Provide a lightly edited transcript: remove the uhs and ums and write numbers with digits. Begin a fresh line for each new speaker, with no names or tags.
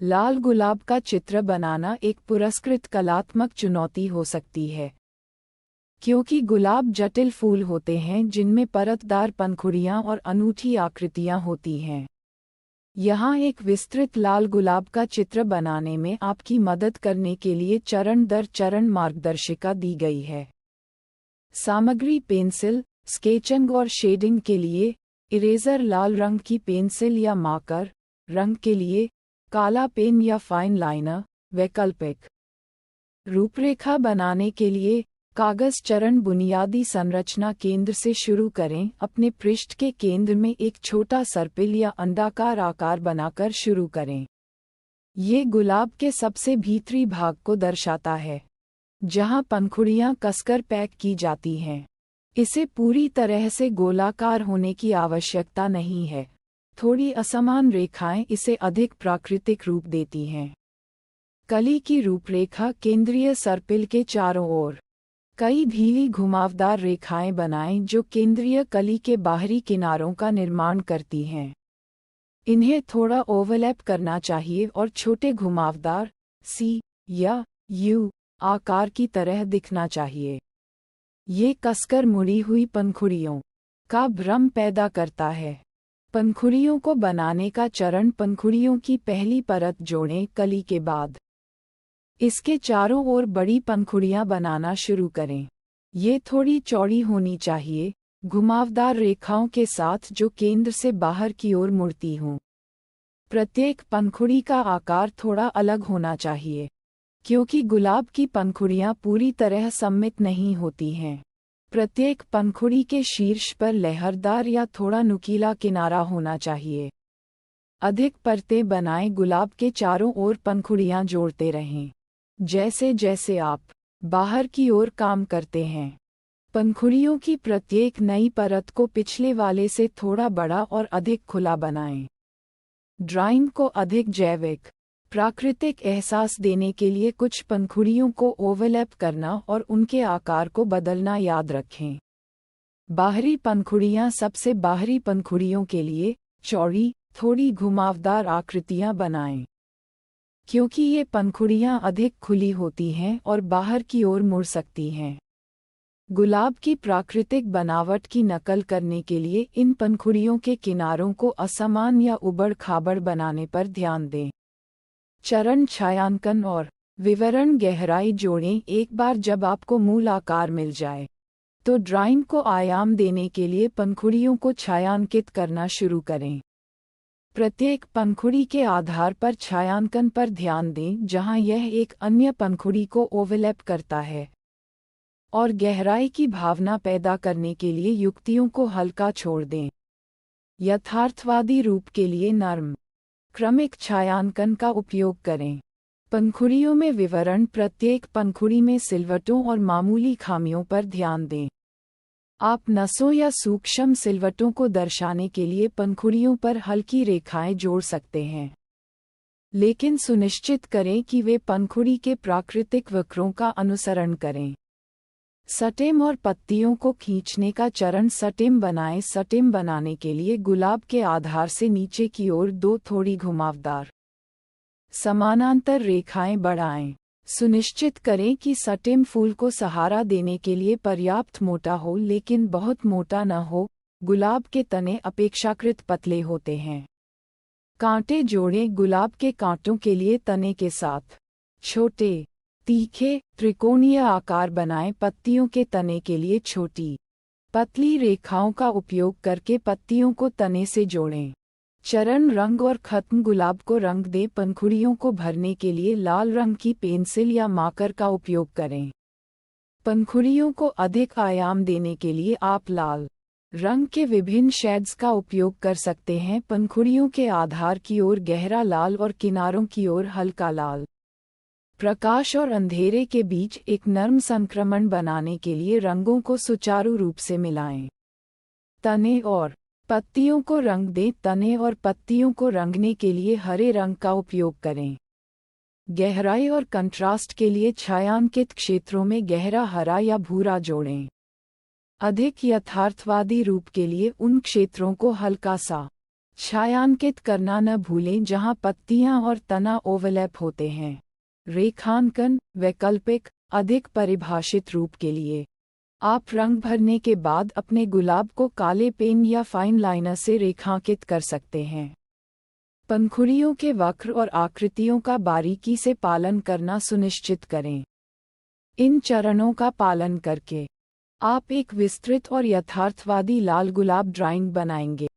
लाल गुलाब का चित्र बनाना एक पुरस्कृत कलात्मक चुनौती हो सकती है, क्योंकि गुलाब जटिल फूल होते हैं जिनमें परतदार पंखुड़ियां और अनूठी आकृतियां होती हैं। यहाँ एक विस्तृत लाल गुलाब का चित्र बनाने में आपकी मदद करने के लिए चरण दर चरण मार्गदर्शिका दी गई है। सामग्री: पेंसिल, स्केचिंग और शेडिंग के लिए इरेजर, लाल रंग की पेंसिल या मार्कर, रंग के लिए काला पेन या फाइन लाइनर, वैकल्पिक। रूपरेखा बनाने के लिए कागज। चरण: बुनियादी संरचना केंद्र से शुरू करें। अपने पृष्ठ के केंद्र में एक छोटा सर्पिल या अंडाकार आकार बनाकर शुरू करें। ये गुलाब के सबसे भीतरी भाग को दर्शाता है, जहां पंखुड़ियां कसकर पैक की जाती हैं। इसे पूरी तरह से गोलाकार होने की आवश्यकता नहीं है। थोड़ी असमान रेखाएं इसे अधिक प्राकृतिक रूप देती हैं। कली की रूपरेखा: केंद्रीय सर्पिल के चारों ओर कई ढीली घुमावदार रेखाएं बनाएं जो केंद्रीय कली के बाहरी किनारों का निर्माण करती हैं। इन्हें थोड़ा ओवरलैप करना चाहिए और छोटे घुमावदार सी या यू आकार की तरह दिखना चाहिए। ये कसकर मुड़ी हुई पंखुड़ियों का भ्रम पैदा करता है। पंखुड़ियों को बनाने का चरण: पंखुड़ियों की पहली परत जोड़ें। कली के बाद इसके चारों ओर बड़ी पंखुड़ियां बनाना शुरू करें। ये थोड़ी चौड़ी होनी चाहिए, घुमावदार रेखाओं के साथ जो केंद्र से बाहर की ओर मुड़ती हों। प्रत्येक पंखुड़ी का आकार थोड़ा अलग होना चाहिए, क्योंकि गुलाब की पंखुड़ियां पूरी तरह सममित नहीं होती हैं। प्रत्येक पंखुड़ी के शीर्ष पर लहरदार या थोड़ा नुकीला किनारा होना चाहिए। अधिक परतें बनाएं। गुलाब के चारों ओर पंखुड़ियां जोड़ते रहें। जैसे जैसे आप बाहर की ओर काम करते हैं, पंखुड़ियों की प्रत्येक नई परत को पिछले वाले से थोड़ा बड़ा और अधिक खुला बनाएं। ड्राइंग को अधिक जैविक, प्राकृतिक एहसास देने के लिए कुछ पंखुड़ियों को ओवरलैप करना और उनके आकार को बदलना याद रखें। बाहरी पंखुड़ियां: सबसे बाहरी पंखुड़ियों के लिए चौड़ी, थोड़ी घुमावदार आकृतियां बनाएं, क्योंकि ये पंखुड़ियां अधिक खुली होती हैं और बाहर की ओर मुड़ सकती हैं। गुलाब की प्राकृतिक बनावट की नकल करने के लिए इन पंखुड़ियों के किनारों को असमान या उबड़-खाबड़ बनाने पर ध्यान दें। चरण: छायांकन और विवरण। गहराई जोड़ें। एक बार जब आपको मूल आकार मिल जाए, तो ड्राइंग को आयाम देने के लिए पंखुड़ियों को छायांकित करना शुरू करें। प्रत्येक पंखुड़ी के आधार पर छायांकन पर ध्यान दें जहां यह एक अन्य पंखुड़ी को ओवरलैप करता है, और गहराई की भावना पैदा करने के लिए युक्तियों को हल्का छोड़ दें। यथार्थवादी रूप के लिए नर्म, क्रमिक छायांकन का उपयोग करें। पंखुड़ियों में विवरण: प्रत्येक पंखुड़ी में सिलवटों और मामूली खामियों पर ध्यान दें। आप नसों या सूक्ष्म सिलवटों को दर्शाने के लिए पंखुड़ियों पर हल्की रेखाएं जोड़ सकते हैं, लेकिन सुनिश्चित करें कि वे पंखुड़ी के प्राकृतिक वक्रों का अनुसरण करें। स्टेम और पत्तियों को खींचने का चरण: स्टेम बनाएं। स्टेम बनाने के लिए गुलाब के आधार से नीचे की ओर दो थोड़ी घुमावदार समानांतर रेखाएं बढ़ाएं। सुनिश्चित करें कि स्टेम फूल को सहारा देने के लिए पर्याप्त मोटा हो, लेकिन बहुत मोटा न हो। गुलाब के तने अपेक्षाकृत पतले होते हैं। कांटे जोड़ें। गुलाब के कांटों के लिए तने के साथ छोटे, तीखे, त्रिकोणीय आकार बनाएं। पत्तियों के तने के लिए छोटी, पतली रेखाओं का उपयोग करके पत्तियों को तने से जोड़ें। चरण: रंग और खत्म। गुलाब को रंग दें। पंखुड़ियों को भरने के लिए लाल रंग की पेंसिल या मार्कर का उपयोग करें। पंखुड़ियों को अधिक आयाम देने के लिए आप लाल रंग के विभिन्न शेड्स का उपयोग कर सकते हैं। पंखुड़ियों के आधार की ओर गहरा लाल और किनारों की ओर हल्का लाल। प्रकाश और अंधेरे के बीच एक नर्म संक्रमण बनाने के लिए रंगों को सुचारू रूप से मिलाएं। तने और पत्तियों को रंग दें। तने और पत्तियों को रंगने के लिए हरे रंग का उपयोग करें। गहराई और कंट्रास्ट के लिए छायांकित क्षेत्रों में गहरा हरा या भूरा जोड़ें। अधिक यथार्थवादी रूप के लिए उन क्षेत्रों को हल्का सा छायांकित करना न भूलें जहां पत्तियां और तना ओवरलैप होते हैं। रेखांकन वैकल्पिक अधिक परिभाषित रूप के लिए आप रंग भरने के बाद अपने गुलाब को काले पेन या फाइन लाइनर से रेखांकित कर सकते हैं। पंखुड़ियों के वक्र और आकृतियों का बारीकी से पालन करना सुनिश्चित करें। इन चरणों का पालन करके आप एक विस्तृत और यथार्थवादी लाल गुलाब ड्राइंग बनाएंगे।